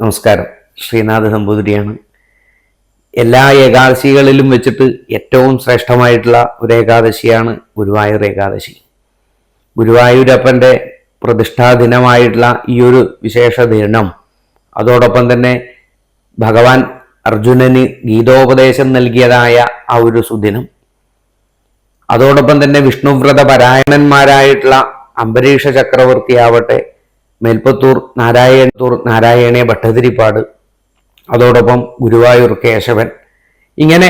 നമസ്കാരം. ശ്രീനാഥ നമ്പൂതിരിയാണ്. എല്ലാ ഏകാദശികളിലും വെച്ചിട്ട് ഏറ്റവും ശ്രേഷ്ഠമായിട്ടുള്ള ഒരു ഏകാദശിയാണ് ഗുരുവായൂർ ഏകാദശി. ഗുരുവായൂരപ്പൻ്റെ പ്രതിഷ്ഠാദിനമായിട്ടുള്ള ഈ ഒരു വിശേഷ ദിനം, അതോടൊപ്പം തന്നെ ഭഗവാൻ അർജുനന് ഗീതോപദേശം നൽകിയതായ ആ ഒരു സുദിനം, അതോടൊപ്പം തന്നെ വിഷ്ണുവ്രത പരായണന്മാരായിട്ടുള്ള അംബരീഷ ചക്രവർത്തി ആവട്ടെ, മേൽപ്പത്തൂർ നാരായണീയ ഭട്ടതിരിപ്പാട്, അതോടൊപ്പം ഗുരുവായൂർ കേശവൻ, ഇങ്ങനെ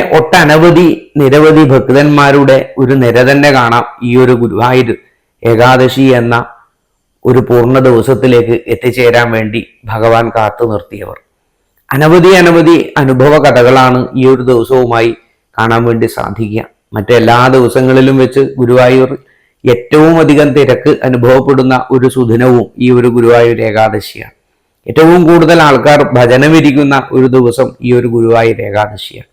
നിരവധി ഭക്തന്മാരുടെ ഒരു നിര തന്നെ കാണാം ഈ ഒരു ഗുരുവായൂർ ഏകാദശി എന്ന ഒരു പൂർണ്ണ ദിവസത്തിലേക്ക് എത്തിച്ചേരാൻ വേണ്ടി ഭഗവാൻ കാത്തു നിർത്തിയവർ. അനവധി അനുഭവ കഥകളാണ് ഈ ഒരു ദിവസവുമായി കാണാൻ വേണ്ടി സാധിക്കുക. മറ്റെല്ലാ ദിവസങ്ങളിലും വെച്ച് ഗുരുവായൂർ ഏറ്റവും അധികം തിരക്ക് അനുഭവപ്പെടുന്ന ഒരു സുദിനവും ഈ ഒരു ഗുരുവായൂർ ഏകാദശിയാണ്. ഏറ്റവും കൂടുതൽ ആൾക്കാർ ഭജനമിരിക്കുന്ന ഒരു ദിവസം ഈ ഒരു ഗുരുവായൂർ ഏകാദശിയാണ്.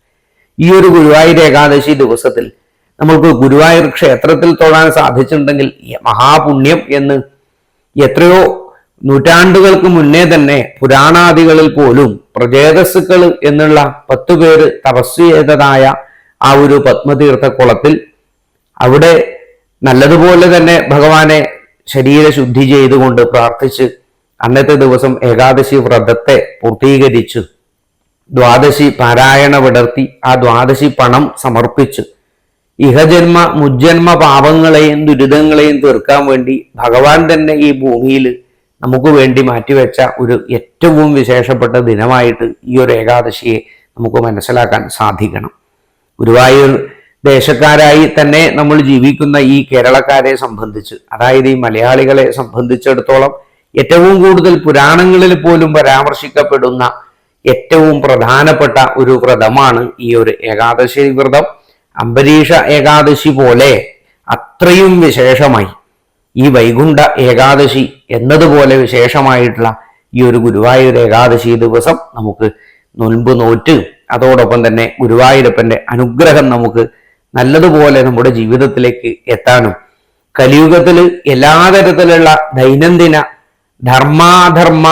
ഈ ഒരു ഗുരുവായൂർ ഏകാദശി ദിവസത്തിൽ നമുക്ക് ഗുരുവായൂർ ക്ഷേത്രത്തിൽ തൊഴാൻ സാധിച്ചിട്ടുണ്ടെങ്കിൽ മഹാപുണ്യം എന്ന് എത്രയോ നൂറ്റാണ്ടുകൾക്ക് മുന്നേ തന്നെ പുരാണാദികളിൽ പോലും പ്രജേതസ്സുക്കൾ എന്നുള്ള 10 പേര് തപസ് ചെയ്തതായ ആ ഒരു പത്മതീർത്ഥ കുളത്തിൽ അവിടെ നല്ലതുപോലെ തന്നെ ഭഗവാനെ ശരീരശുദ്ധി ചെയ്തുകൊണ്ട് പ്രാർത്ഥിച്ച് അന്നത്തെ ദിവസം ഏകാദശി വ്രതത്തെ പൂർത്തീകരിച്ചു ദ്വാദശി പാരായണ വിടർത്തി ആ ദ്വാദശി പണം സമർപ്പിച്ച് ഇഹജന്മ മുജ്ജന്മ പാപങ്ങളെയും ദുരിതങ്ങളെയും തീർക്കാൻ വേണ്ടി ഭഗവാൻ തന്നെ ഈ ഭൂമിയിൽ നമുക്ക് വേണ്ടി മാറ്റിവെച്ച ഒരു ഏറ്റവും വിശേഷപ്പെട്ട ദിനമായിട്ട് ഈ ഒരു ഏകാദശിയെ നമുക്ക് മനസ്സിലാക്കാൻ സാധിക്കണം. ഗുരുവായൂർ ദേശക്കാരായി തന്നെ നമ്മൾ ജീവിക്കുന്ന ഈ കേരളക്കാരെ സംബന്ധിച്ച്, അതായത് ഈ മലയാളികളെ സംബന്ധിച്ചിടത്തോളം ഏറ്റവും കൂടുതൽ പുരാണങ്ങളിൽ പോലും പരാമർശിക്കപ്പെടുന്ന ഏറ്റവും പ്രധാനപ്പെട്ട ഒരു വ്രതമാണ് ഈ ഒരു ഏകാദശി വ്രതം. അംബരീഷ ഏകാദശി പോലെ അത്രയും വിശേഷമായി ഈ വൈകുണ്ഠ ഏകാദശി എന്നതുപോലെ വിശേഷമായിട്ടുള്ള ഈ ഒരു ഗുരുവായൂർ ഏകാദശി ദിവസം നമുക്ക് നോൻപ് നോറ്റ് അതോടൊപ്പം തന്നെ ഗുരുവായൂരപ്പൻ്റെ അനുഗ്രഹം നമുക്ക് നല്ലതുപോലെ നമ്മുടെ ജീവിതത്തിലേക്ക് എത്താനും കലിയുഗത്തിൽ എല്ലാ തരത്തിലുള്ള ദൈനംദിന ധർമാധർമ്മ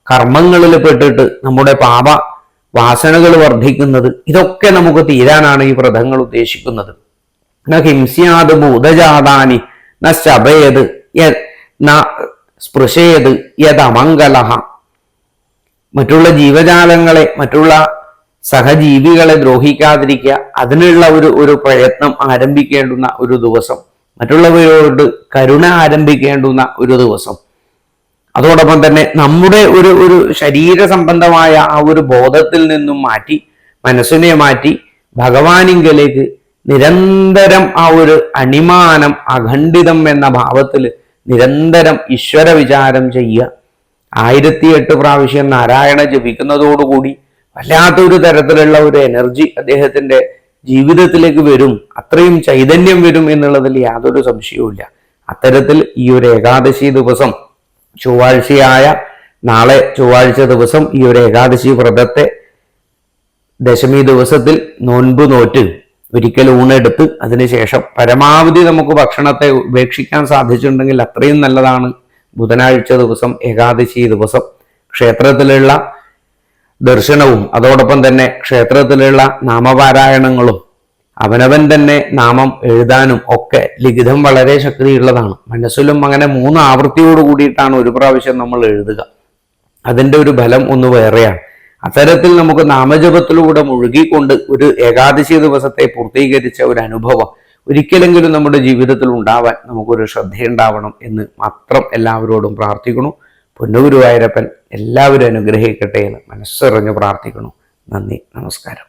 കർമ്മങ്ങളിൽ പെട്ടിട്ട് നമ്മുടെ പാപ വാസനകൾ വർദ്ധിക്കുന്നത്, ഇതൊക്കെ നമുക്ക് തീരാനാണ് ഈ വ്രതങ്ങൾ ഉദ്ദേശിക്കുന്നത്. ന ഹിംസ്യാത് ഭൂതജാതാനി ന ശപയത് ന സ്പൃശേത് യദമംഗലഃ. മറ്റുള്ള ജീവജാലങ്ങളെ, മറ്റുള്ള സഹജീവികളെ ദ്രോഹിക്കാതിരിക്കുക, അതിനുള്ള ഒരു പ്രയത്നം ആരംഭിക്കേണ്ടുന്ന ഒരു ദിവസം, മറ്റുള്ളവരോട് കരുണ ആരംഭിക്കേണ്ടുന്ന ഒരു ദിവസം, അതോടൊപ്പം തന്നെ നമ്മുടെ ഒരു ശരീര സംബന്ധമായ ആ ഒരു ബോധത്തിൽ നിന്നും മാറ്റി മനസ്സിനെ മാറ്റി ഭഗവാനിങ്കലേക്ക് നിരന്തരം ആ ഒരു അണിമാനം അഖണ്ഡിതം എന്ന ഭാവത്തിൽ നിരന്തരം ഈശ്വര വിചാരം ചെയ്യുക. 1008 പ്രാവശ്യം നാരായണ ജപിക്കുന്നതോടുകൂടി വല്ലാത്തൊരു തരത്തിലുള്ള ഒരു എനർജി അദ്ദേഹത്തിന്റെ ജീവിതത്തിലേക്ക് വരും, അത്രയും ചൈതന്യം വരും എന്നുള്ളതിൽ യാതൊരു സംശയവുമില്ല. അത്തരത്തിൽ ഈ ഒരു ഏകാദശി ദിവസം, ചൊവ്വാഴ്ചയായ നാളെ ചൊവ്വാഴ്ച ദിവസം ഈ ഒരു ഏകാദശി വ്രതത്തെ ദശമി ദിവസത്തിൽ നോൻപ് നോറ്റ് ഒരിക്കൽ ഊണെടുത്ത് അതിനുശേഷം പരമാവധി നമുക്ക് ഭക്ഷണത്തെ ഉപേക്ഷിക്കാൻ സാധിച്ചിട്ടുണ്ടെങ്കിൽ അത്രയും നല്ലതാണ്. ബുധനാഴ്ച ദിവസം ഏകാദശി ദിവസം ക്ഷേത്രത്തിലുള്ള ദർശനവും അതോടൊപ്പം തന്നെ ക്ഷേത്രത്തിലുള്ള നാമപാരായണങ്ങളും അവനവൻ തന്നെ നാമം എഴുതാനും ഒക്കെ ലിഖിതം വളരെ ശക്തിയുള്ളതാണ്. മനസ്സിലും അങ്ങനെ 3 ആവൃത്തിയോട് കൂടിയിട്ടാണ് ഒരു പ്രാവശ്യം നമ്മൾ എഴുതുക. അതിൻ്റെ ഒരു ഫലം ഒന്ന് വേറെയാണ്. അത്തരത്തിൽ നമുക്ക് നാമജപത്തിലൂടെ മുഴുകിക്കൊണ്ട് ഒരു ഏകാദശി ദിവസത്തെ പൂർത്തീകരിച്ച ഒരു അനുഭവം ഒരിക്കലെങ്കിലും നമ്മുടെ ജീവിതത്തിൽ ഉണ്ടാവാൻ നമുക്കൊരു ശ്രദ്ധയുണ്ടാവണം എന്ന് മാത്രം എല്ലാവരോടും പ്രാർത്ഥിക്കുന്നു. പൊന്നുഗുരുവായൂരപ്പൻ എല്ലാവരും അനുഗ്രഹിക്കട്ടെ എന്ന് മനസ്സറിഞ്ഞ് പ്രാർത്ഥിക്കുന്നു. നന്ദി, നമസ്കാരം.